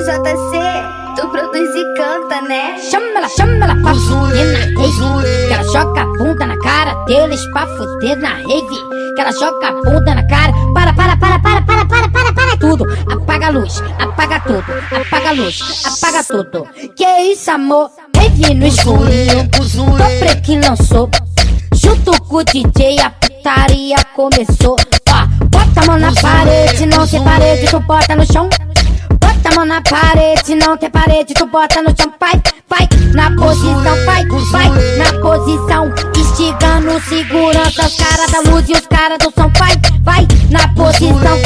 JC, tu produz e canta, né? Chama ela pra fuder na rave. Que ela joga a bunda na cara deles pra fuder na rave. Que ela joga a bunda na cara. Para tudo. Apaga a luz, apaga tudo. Apaga a luz, apaga tudo. Que isso, amor? Rave no escurinho. Topre que lançou. Junto com o DJ a putaria começou. Ó, bota a mão na parede, não tem parede, tu bota no chão. Bota a mão na parede, não tem parede, tu bota no chão. Vai, na posição, vai, na posição. Instigando segurança, os caras da luz e os caras do som. Vai, na posição,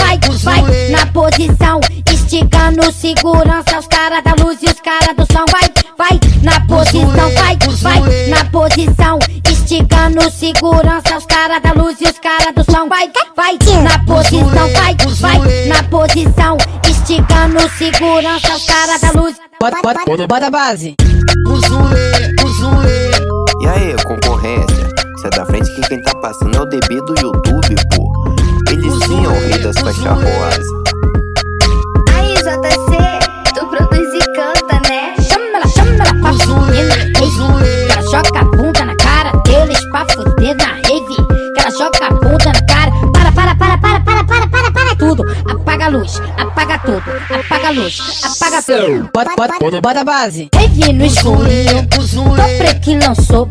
vai, na posição. Instigando segurança, os caras da luz e os caras do som. Vai, na posição, vai, na posição. Instigando segurança, os caras da luz e os caras do som. Vai, na posição, vai, na posição. Instigando segurança, os caras da luz. Bota a base. E aí, concorrência? Cê é da frente que quem tá passando é o DB do YouTube, pô. Ele sim é o rei das faixas rosa. Aí, JC, tu produz e canta, né? Chama ela pra fuder na rave. Que ela joga a bunda na cara deles pra fuder na rave. Que ela joga a bunda na cara. Para tudo. Apaga a luz, apaga tudo. Apaga a luz, apaga tudo. Bota a base. Rave no escurinho. Topre que lançou.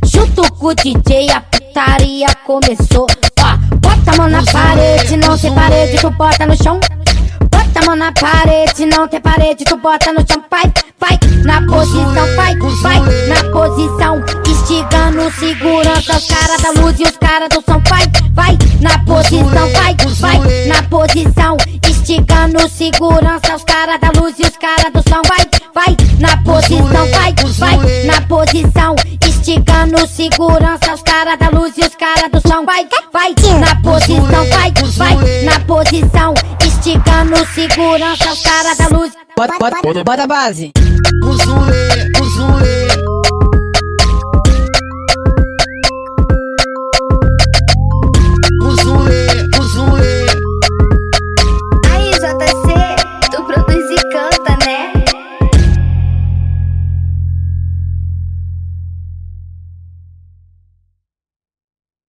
Junto com o DJ a putaria começou. Ó, bota a mão na parede, não tem parede, tu bota no chão. Bota a mão na parede, não tem parede, tu bota no chão. Vai, na posição, vai, na posição. Instigando segurança, os caras da luz e os caras do som. Vai, na posição, vai, na posição. Instigando segurança, os caras da luz e os caras do som. Vai, na posição, vai, na posição. Instigando segurança, os caras da luz e os caras do som. Vai, na posição, vai, na posição. Instigando segurança, os caras da luz. Bota a base.